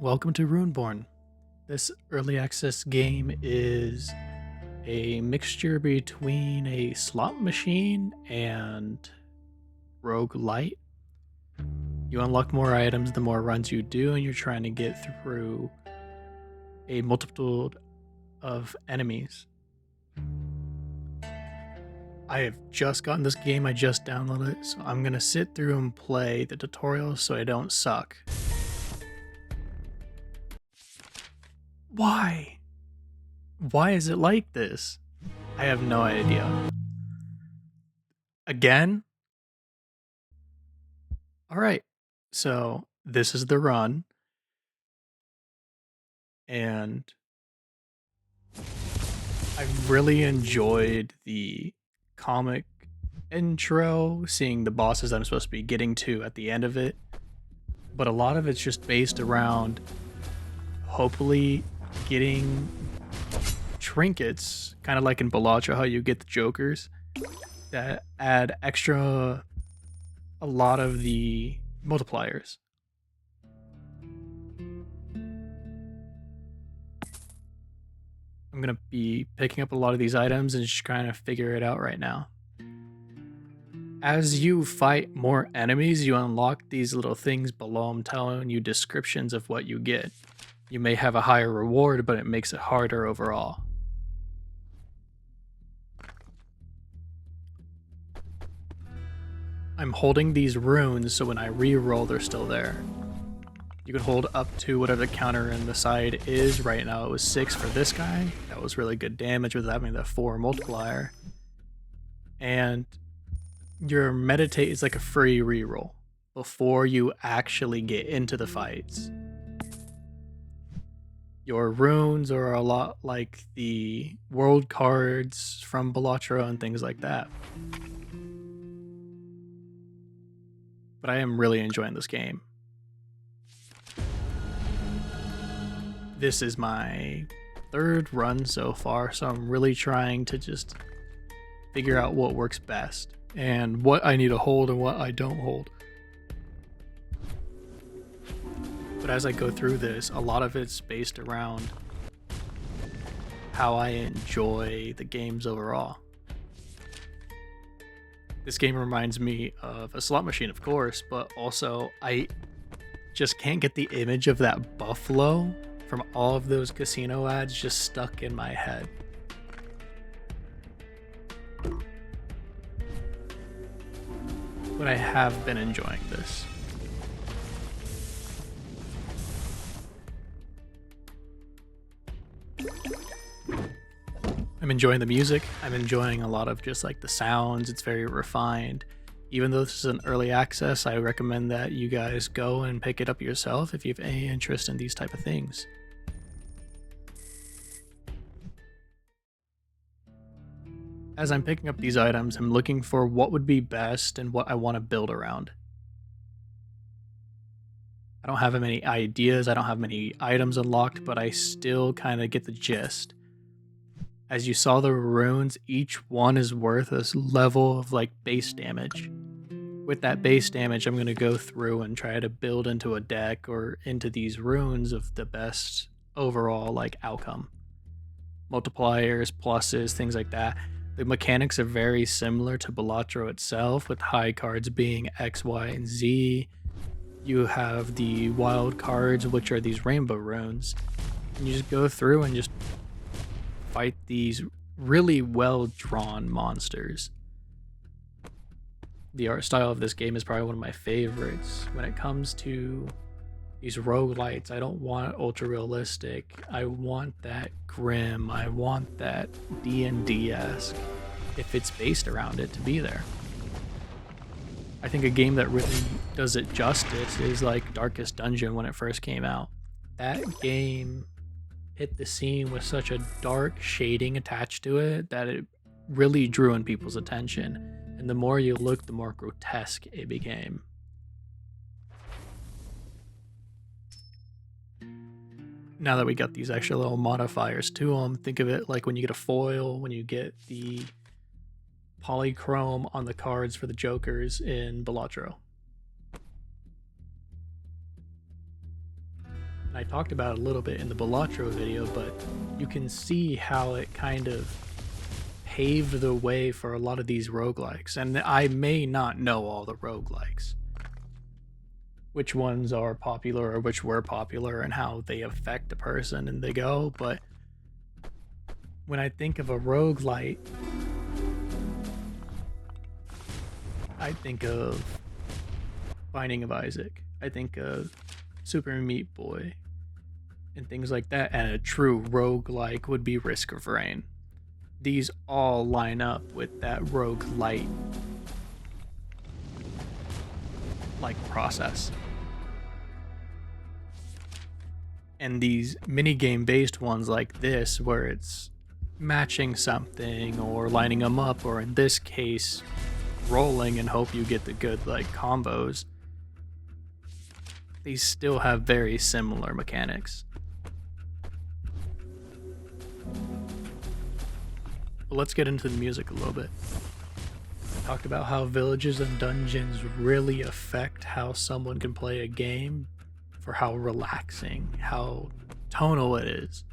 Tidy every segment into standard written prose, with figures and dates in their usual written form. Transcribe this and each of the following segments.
Welcome to RuneBorn. This early access game is a mixture between a slot machine and Rogue-lite. You unlock more items the more runs you do, and you're trying to get through a multitude of enemies. I have just gotten this game, I just downloaded it, so I'm going to sit through and play the tutorial so I don't suck. Why? Why is it like this? I have no idea. Again? Alright, so this is the run. And I really enjoyed the comic intro, seeing the bosses that I'm supposed to be getting to at the end of it. But a lot of it's just based around hopefully getting trinkets, kind of like in Balatro, how you get the jokers that add extra a lot of the multipliers. I'm going to be picking up a lot of these items and just trying to figure it out right now. As you fight more enemies, you unlock these little things below them telling you descriptions of what you get. You may have a higher reward, but it makes it harder overall. I'm holding these runes so when I re-roll, they're still there. You can hold up to whatever the counter in the side is. Right now it was 6 for this guy. That was really good damage with having the 4 multiplier. And your meditate is like a free reroll before you actually get into the fights. Your runes are a lot like the world cards from Balatro and things like that. But I am really enjoying this game. This is my 3rd run so far, so I'm really trying to just figure out what works best and what I need to hold and what I don't hold. But as I go through this, a lot of it's based around how I enjoy the games overall. This game reminds me of a slot machine, of course, but also I just can't get the image of that buffalo from all of those casino ads just stuck in my head. But I have been enjoying this. I'm enjoying the music. I'm enjoying a lot of just like the sounds. It's very refined. Even though this is an early access, I recommend that you guys go and pick it up yourself if you have any interest in these type of things. As I'm picking up these items, I'm looking for what would be best and what I want to build around. I don't have many ideas, I don't have many items unlocked, but I still kind of get the gist. As you saw the runes, each one is worth a level of like base damage. With that base damage, I'm going to go through and try to build into a deck or into these runes of the best overall like outcome. Multipliers, pluses, things like that. The mechanics are very similar to Balatro itself, with high cards being X, Y, and Z. You have the wild cards, which are these rainbow runes. And you just go through and just fight these really well-drawn monsters. The art style of this game is probably one of my favorites. When it comes to these roguelites, I don't want ultra realistic. I want that grim. I want that D&D-esque, if it's based around it, to be there. I think a game that really does it justice is like Darkest Dungeon when it first came out. That game hit the scene with such a dark shading attached to it that it really drew in people's attention. And the more you looked, the more grotesque it became. Now that we got these extra little modifiers to them, think of it like when you get a foil, when you get the polychrome on the cards for the jokers in Balatro. And I talked about it a little bit in the Balatro video, but you can see how it kind of paved the way for a lot of these roguelikes. And I may not know all the roguelikes, which ones are popular or which were popular and how they affect a person and they go, but when I think of a roguelite, I think of Binding of Isaac. I think of Super Meat Boy and things like that. And a true roguelike would be Risk of Rain. These all line up with that roguelite like process. And these minigame based ones like this, where it's matching something or lining them up, or in this case, rolling and hope you get the good like combos, these still have very similar mechanics. But let's get into the music a little bit. I talked about how villages and dungeons really affect how someone can play a game, for how relaxing, how tonal it is.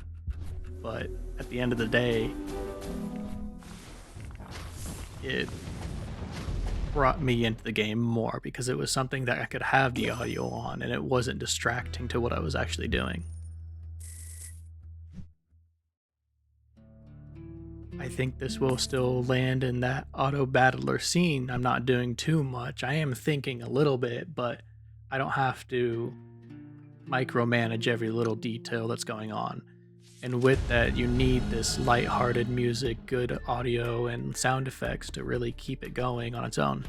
But at the end of the day, it brought me into the game more because it was something that I could have the audio on and it wasn't distracting to what I was actually doing. I think this will still land in that auto battler scene. I'm not doing too much. I am thinking a little bit, but I don't have to micromanage every little detail that's going on. And with that, you need this light-hearted music, good audio, and sound effects to really keep it going on its own.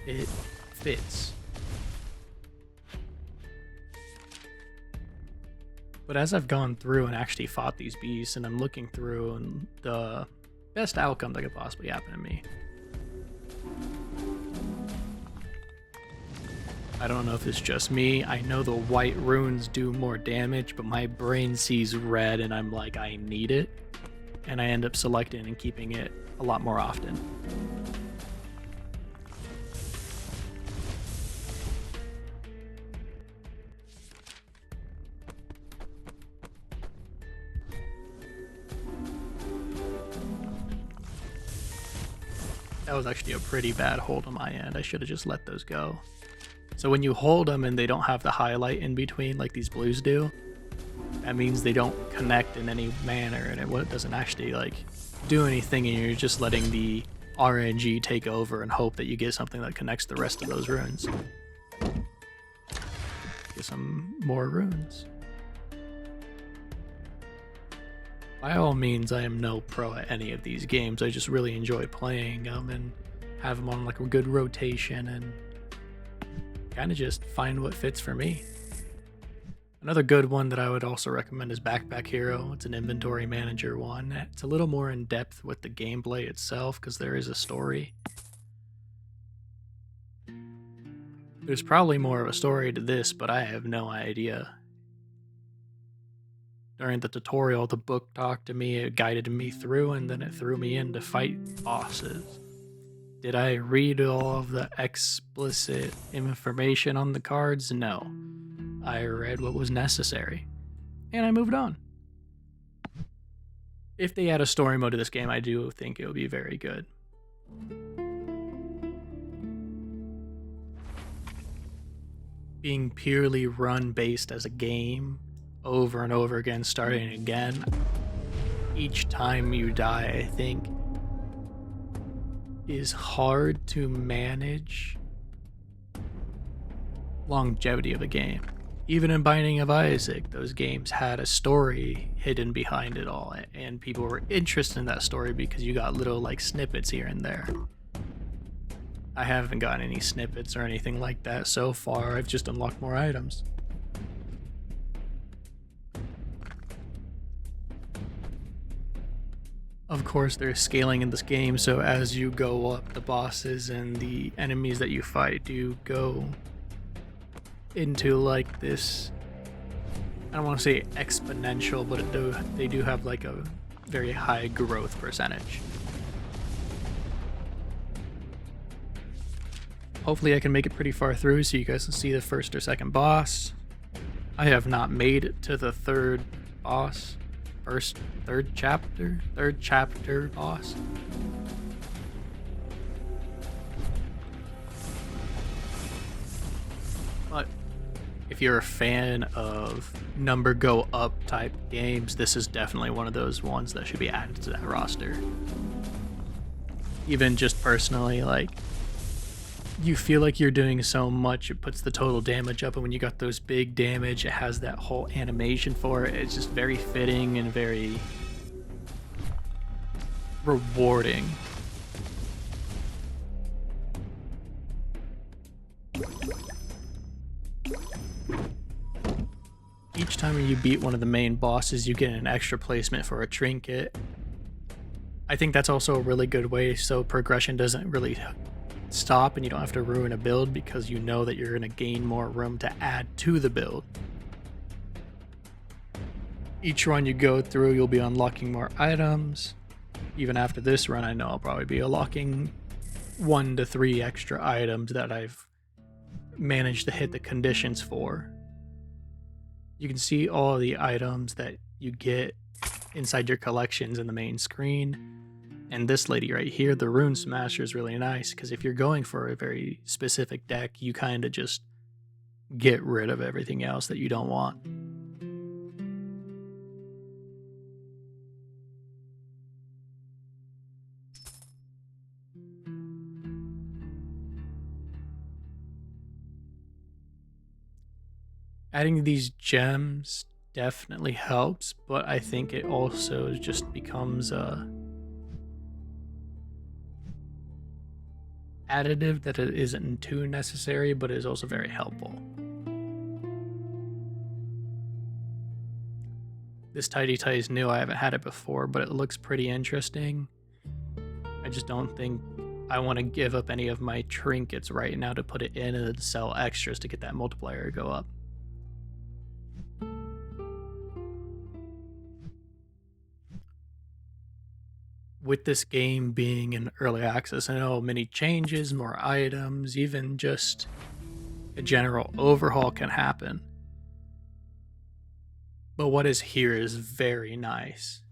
It fits. But as I've gone through and actually fought these beasts, and I'm looking through and the best outcome that could possibly happen to me, I don't know if it's just me. I know the white runes do more damage, but my brain sees red and I'm like, I need it. And I end up selecting and keeping it a lot more often. That was actually a pretty bad hold on my end. I should have just let those go. So when you hold them and they don't have the highlight in between like these blues do, that means they don't connect in any manner, and it doesn't actually like do anything, and you're just letting the RNG take over and hope that you get something that connects the rest of those runes. Get some more runes. By all means, I am no pro at any of these games. I just really enjoy playing them and have them on like a good rotation and kind of just find what fits for me. Another good one that I would also recommend is Backpack Hero. It's an inventory manager one. It's a little more in depth with the gameplay itself because there is a story. There's probably more of a story to this, but I have no idea. During the tutorial, the book talked to me, it guided me through, and then it threw me in to fight bosses. Did I read all of the explicit information on the cards? No. I read what was necessary, and I moved on. If they add a story mode to this game, I do think it would be very good. Being purely run-based as a game, over and over again, starting again, each time you die, I think, is hard to manage longevity of a game. Even in Binding of Isaac, those games had a story hidden behind it all, and people were interested in that story because you got little like snippets here and there. I haven't gotten any snippets or anything like that so far. I've just unlocked more items. Of course, there's scaling in this game, so as you go up, the bosses and the enemies that you fight do go into like this, I don't want to say exponential, but they do have like a very high growth percentage. Hopefully I can make it pretty far through so you guys can see the first or second boss. I have not made it to the third boss. Third chapter boss. But if you're a fan of number go up type games, this is definitely one of those ones that should be added to that roster. Even just personally, like, you feel like you're doing so much, it puts the total damage up, and when you got those big damage, it has that whole animation for it. It's just very fitting and very rewarding. Each time you beat one of the main bosses, you get an extra placement for a trinket. I think that's also a really good way so progression doesn't really stop and you don't have to ruin a build, because you know that you're going to gain more room to add to the build. Each run you go through, you'll be unlocking more items. Even after this run, I know I'll probably be unlocking 1 to 3 extra items that I've managed to hit the conditions for. You can see all the items that you get inside your collections in the main screen. And this lady right here, the Rune Smasher, is really nice, because if you're going for a very specific deck, you kind of just get rid of everything else that you don't want. Adding these gems definitely helps, but I think it also just becomes a additive that it isn't too necessary, but is also very helpful. This tidy tie is new. I haven't had it before, but it looks pretty interesting. I just don't think I want to give up any of my trinkets right now to put it in and then sell extras to get that multiplier to go up. With this game being in early access, I know many changes, more items, even just a general overhaul can happen. But what is here is very nice.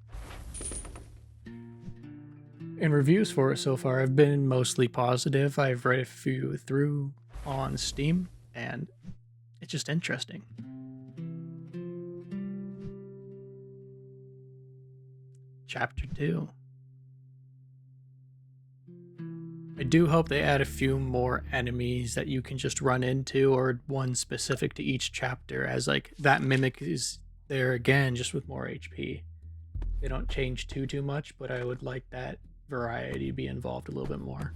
And reviews for it so far have been mostly positive. I've read a few through on Steam, and it's just interesting. Chapter 2. I do hope they add a few more enemies that you can just run into, or one specific to each chapter, as like that mimic is there again just with more HP. They don't change too much, but I would like that variety be involved a little bit more.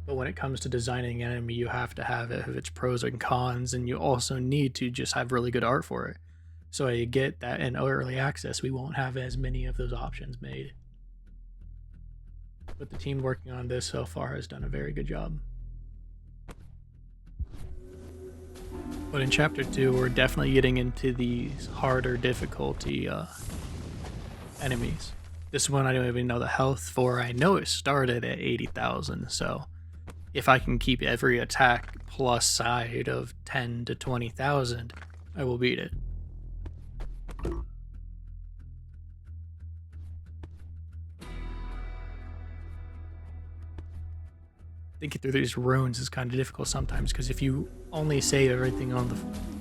But when it comes to designing an enemy, you have to have it have its pros and cons, and you also need to just have really good art for it. So I get that in early access we won't have as many of those options made. But the team working on this so far has done a very good job. But in Chapter 2, we're definitely getting into these harder difficulty enemies. This one I don't even know the health for. I know it started at 80,000, so if I can keep every attack plus side of 10 to 20,000, I will beat it. Thinking through these runes is kind of difficult sometimes, because if you only save everything on the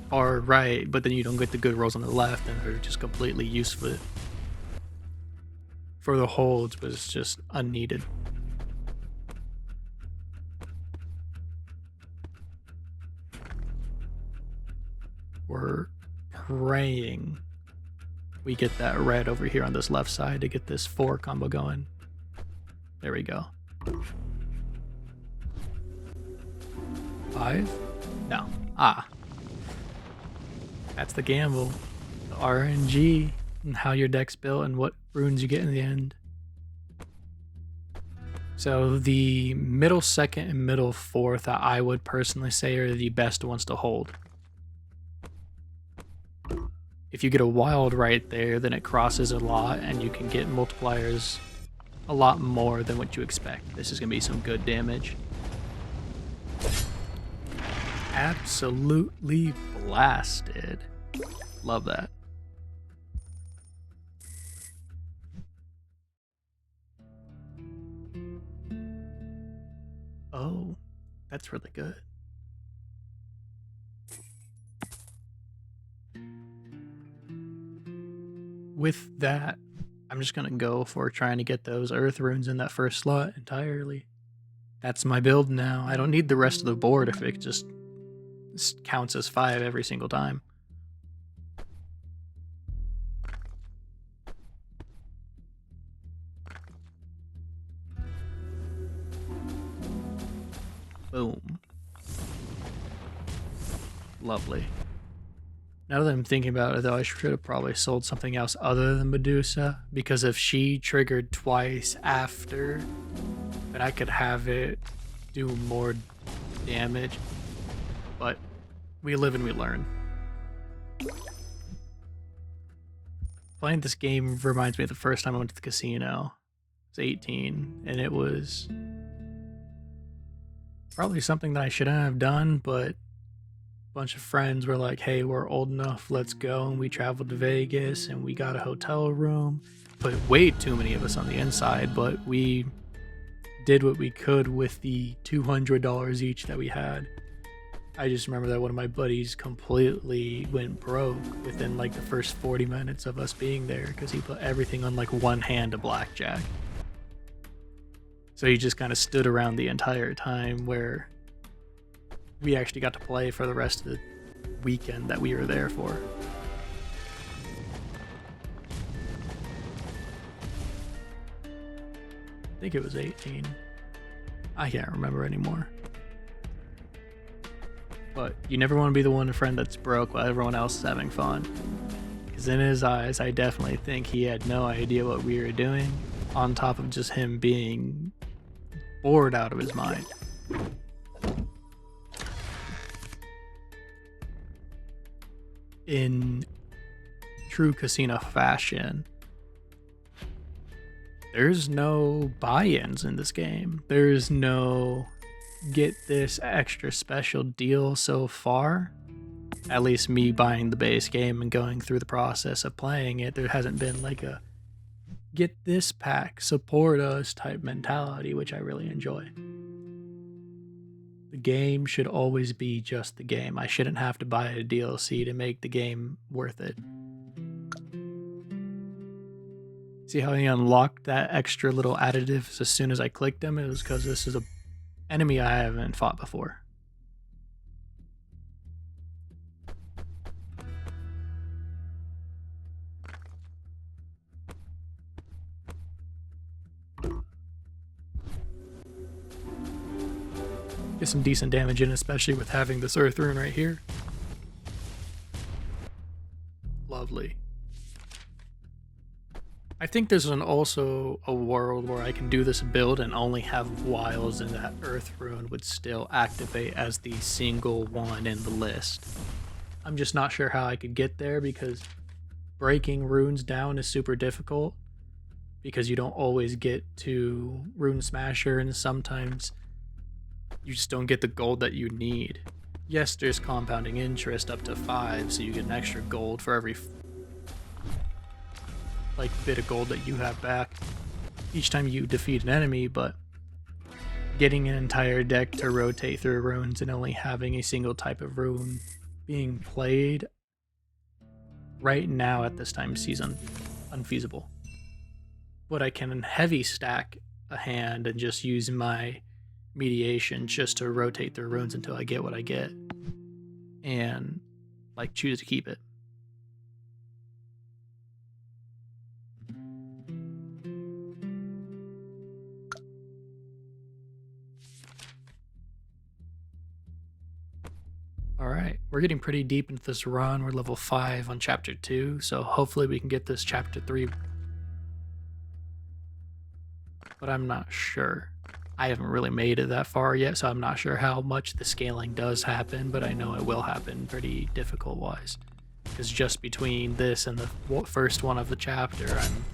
far right, but then you don't get the good rolls on the left, then they're just completely useless. For the holds was just unneeded. We're praying we get that red over here on this left side to get this 4 combo going. There we go. 5? No. That's the gamble. The RNG and how your deck's built and what runes you get in the end. So the middle second and middle fourth I would personally say are the best ones to hold. If you get a wild right there, then it crosses a lot and you can get multipliers a lot more than what you expect. This is going to be some good damage. absolutely blasted. Love that. Oh, that's really good. With that, I'm just gonna go for trying to get those earth runes in that first slot entirely. That's my build now. I don't need the rest of the board if it just counts as 5 every single time. Boom. Lovely. Now that I'm thinking about it, though, I should have probably sold something else other than Medusa, because if she triggered twice after, then I could have it do more damage. But we live and we learn. Playing this game reminds me of the first time I went to the casino. I was 18, and it was probably something that I shouldn't have done, but bunch of friends were like, hey, we're old enough, let's go. And we traveled to Vegas and we got a hotel room. Put way too many of us on the inside, but we did what we could with the $200 each that we had. I just remember that one of my buddies completely went broke within like the first 40 minutes of us being there because he put everything on like one hand of blackjack. So he just kind of stood around the entire time, where we actually got to play for the rest of the weekend that we were there for. I think it was 18. I can't remember anymore. But you never want to be the one friend that's broke while everyone else is having fun. Because in his eyes, I definitely think he had no idea what we were doing, on top of just him being bored out of his mind. In true casino fashion, there's no buy-ins in this game. There's no get this extra special deal so far. At least me buying the base game and going through the process of playing it, there hasn't been like a get this pack, support us type mentality, which I really enjoy. The game should always be just the game. I shouldn't have to buy a DLC to make the game worth it. See how he unlocked that extra little additives as soon as I clicked him? It was because this is an enemy I haven't fought before. Get some decent damage in, especially with having this earth rune right here. Lovely. I think there's also a world where I can do this build and only have wiles, and that earth rune would still activate as the single one in the list. I'm just not sure how I could get there, because breaking runes down is super difficult, because you don't always get to Rune Smasher, and sometimes you just don't get the gold that you need. Yes, there's compounding interest up to 5, so you get an extra gold for every bit of gold that you have back each time you defeat an enemy, but getting an entire deck to rotate through runes and only having a single type of rune being played right now at this time season unfeasible. But I can heavy stack a hand and just use my mediation just to rotate through runes until I get what I get, and choose to keep it. Alright, we're getting pretty deep into this run. We're level 5 on chapter 2, so hopefully we can get this chapter 3. But I'm not sure. I haven't really made it that far yet, so I'm not sure how much the scaling does happen, but I know it will happen pretty difficult-wise. Because just between this and the first one of the chapter, I'm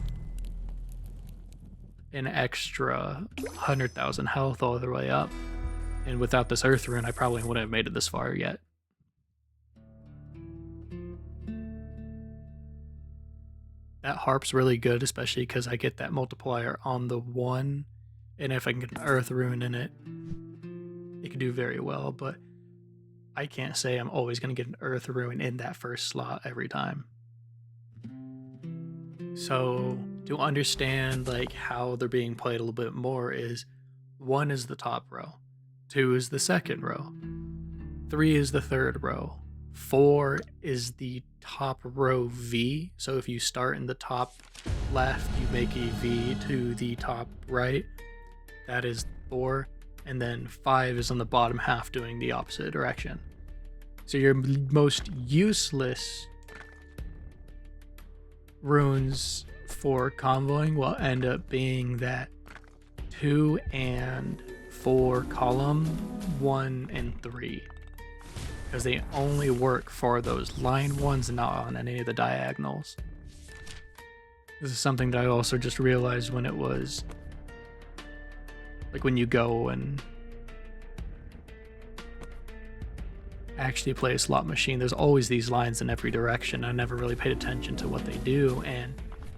an extra 100,000 health all the way up. And without this earth rune, I probably wouldn't have made it this far yet. That harp's really good, especially because I get that multiplier on the 1. And if I can get an earth rune in it, it can do very well. But I can't say I'm always going to get an earth rune in that first slot every time. So to understand like how they're being played a little bit more is 1 is the top row, 2 is the second row, 3 is the third row, 4 is the top row V. So if you start in the top left, you make a V to the top right. That is 4. And then 5 is on the bottom half doing the opposite direction. So your most useless runes for convoying will end up being that 2 and 4 column, 1 and 3. Because they only work for those line ones and not on any of the diagonals. This is something that I also just realized when it was like when you go and actually play a slot machine, there's always these lines in every direction. I never really paid attention to what they do, and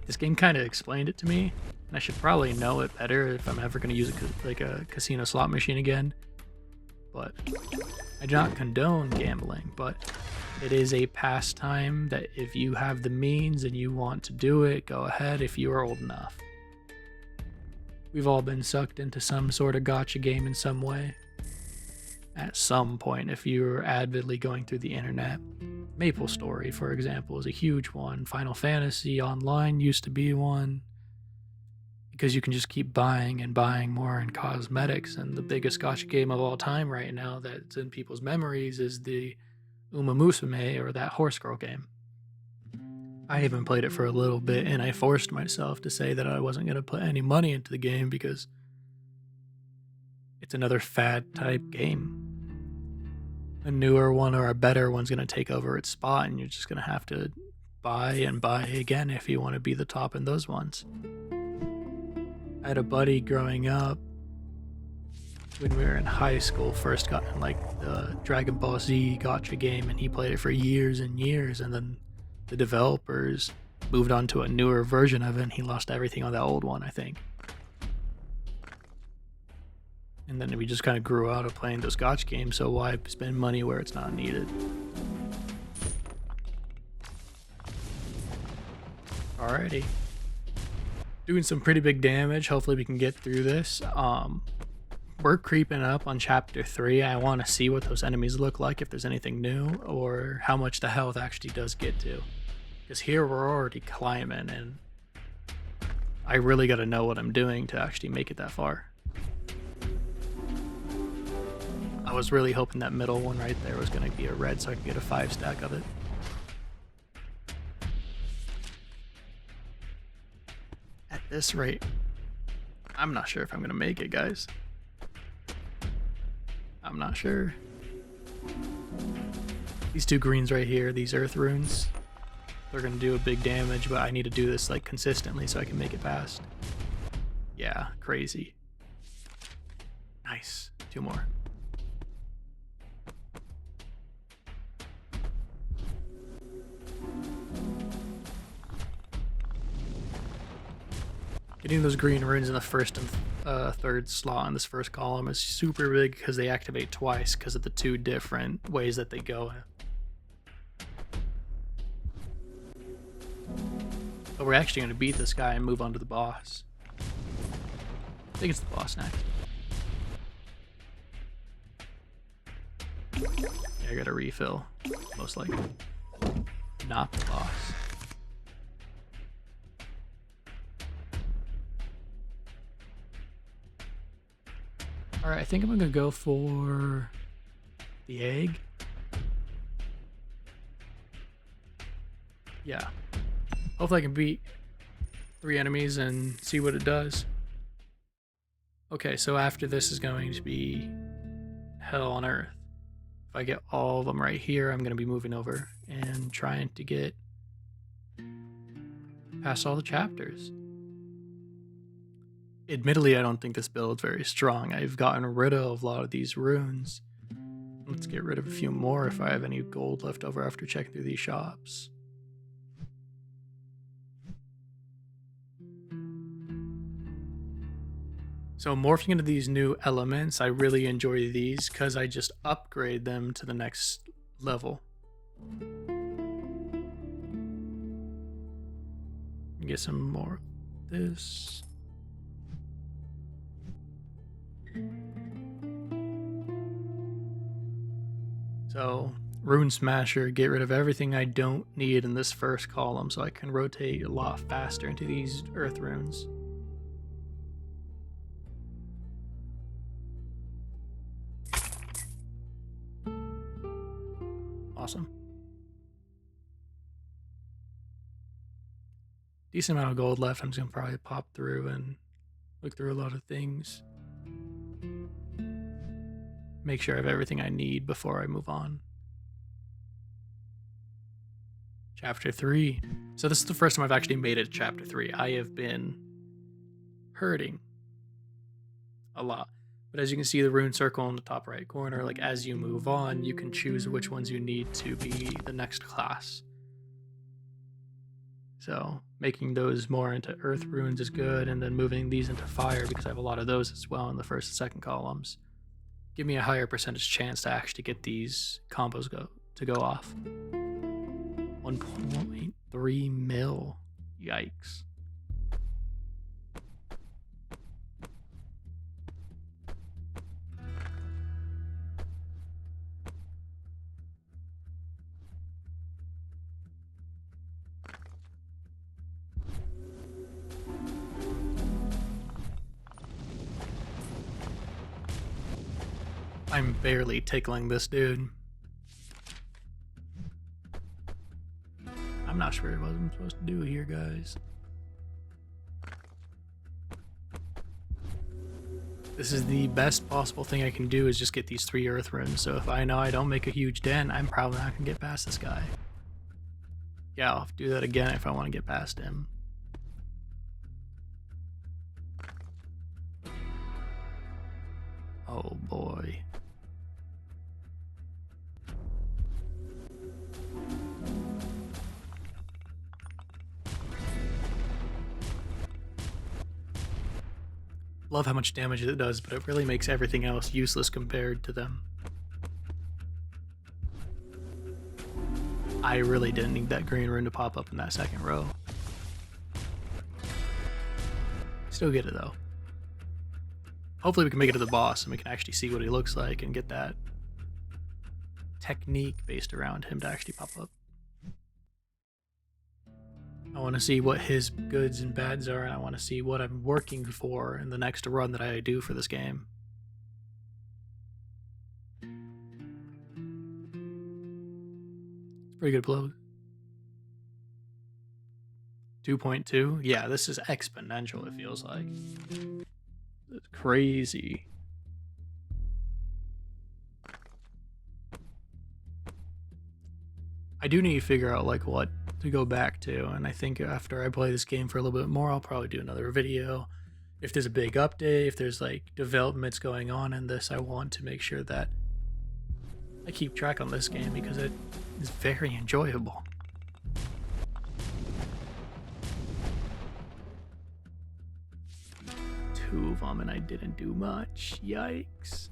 this game kind of explained it to me, and I should probably know it better if I'm ever going to use a casino slot machine again. But I do not condone gambling, but it is a pastime that if you have the means and you want to do it, go ahead if you are old enough. We've all been sucked into some sort of gacha game in some way. At some point, if you're avidly going through the internet. MapleStory, for example, is a huge one. Final Fantasy Online used to be one. Because you can just keep buying and buying more in cosmetics. And the biggest gacha game of all time right now that's in people's memories is the Uma Musume, or that horse girl game. I even played it for a little bit, and I forced myself to say that I wasn't going to put any money into the game because it's another fad type game. A newer one or a better one's going to take over its spot, and you're just going to have to buy and buy again if you want to be the top in those ones. I had a buddy growing up when we were in high school, first got in like the Dragon Ball Z gacha game, and he played it for years and years, and then the developers moved on to a newer version of it, and he lost everything on that old one, I think. And then we just kind of grew out of playing those gacha games, so why spend money where it's not needed? Alrighty. Doing some pretty big damage. Hopefully we can get through this. We're creeping up on chapter 3. I want to see what those enemies look like, if there's anything new, or how much the health actually does get to. Because here we're already climbing, and I really got to know what I'm doing to actually make it that far. I was really hoping that middle one right there was going to be a red so I could get a 5 stack of it. At this rate, I'm not sure if I'm going to make it, guys. I'm not sure. These 2 greens right here, these earth runes, they're going to do a big damage, but I need to do this like consistently so I can make it past. Yeah, crazy. Nice. 2 more. Getting those green runes in the first and third slot in this first column is super big because they activate twice because of the 2 different ways that they go. But we're actually going to beat this guy and move on to the boss. I think it's the boss next. Yeah, I got a refill, most likely. Not the boss. Alright, I think I'm gonna go for the egg. Yeah. Hopefully I can beat 3 enemies and see what it does. Okay, so after this is going to be hell on earth. If I get all of them right here, I'm gonna be moving over and trying to get past all the chapters. Admittedly, I don't think this build's very strong. I've gotten rid of a lot of these runes. Let's get rid of a few more if I have any gold left over after checking through these shops. So morphing into these new elements, I really enjoy these because I just upgrade them to the next level. Get some more of this. So Rune Smasher, get rid of everything I don't need in this first column so I can rotate a lot faster into these earth runes. Awesome. Decent amount of gold left. I'm just gonna probably pop through and look through a lot of things. Make sure I have everything I need before I move on. Chapter 3. So this is the first time I've actually made it to Chapter 3. I have been hurting a lot. But as you can see, the rune circle in the top right corner, like as you move on, you can choose which ones you need to be the next class. So making those more into earth runes is good, and then moving these into fire because I have a lot of those as well in the first and second columns. Give me a higher percentage chance to actually get these combos to go off. 1.3 mil. Yikes. I'm barely tickling this dude. I'm not sure what I'm supposed to do here, guys. This is the best possible thing I can do is just get these 3 earth runes. So if I know I don't make a huge dent, I'm probably not gonna get past this guy. Yeah, I'll have to do that again if I want to get past him. Oh boy. Love how much damage it does, but it really makes everything else useless compared to them. I really didn't need that green rune to pop up in that second row. Still get it though. Hopefully we can make it to the boss and we can actually see what he looks like and get that technique based around him to actually pop up. I want to see what his goods and bads are, and I want to see what I'm working for in the next run that I do for this game. It's pretty good blow. 2.2? Yeah, this is exponential, it feels like. It's crazy. I do need to figure out like what to go back to, and I think after I play this game for a little bit more, I'll probably do another video. If there's a big update, if there's like developments going on in this, I want to make sure that I keep track on this game because it is very enjoyable. Two of them and I didn't do much. Yikes.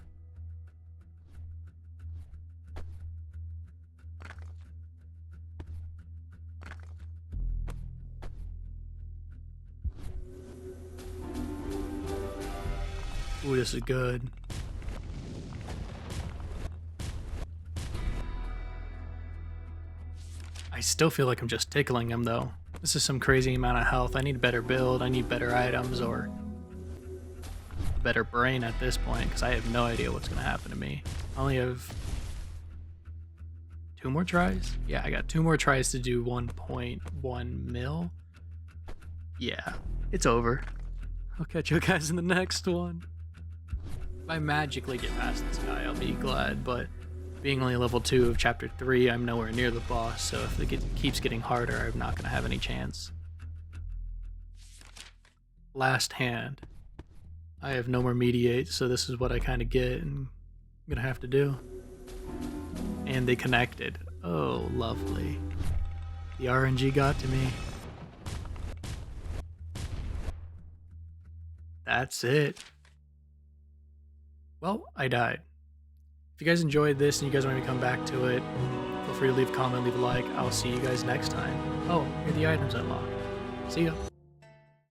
Ooh, this is good. I still feel like I'm just tickling him though. This is some crazy amount of health. I need a better build, I need better items, or a better brain at this point, because I have no idea what's going to happen to me. I only have 2 more tries? Yeah, I got 2 more tries to do 1.1 mil. Yeah, it's over. I'll catch you guys in the next one. If I magically get past this guy, I'll be glad, but being only level 2 of chapter 3, I'm nowhere near the boss, so if it keeps getting harder, I'm not going to have any chance. Last hand. I have no more mediate, so this is what I kind of get and I'm gonna have to do. And they connected. Oh, lovely. The RNG got to me. That's it. Well, I died. If you guys enjoyed this and you guys want me to come back to it, feel free to leave a comment, leave a like. I'll see you guys next time. Oh, here are the items unlocked. See ya.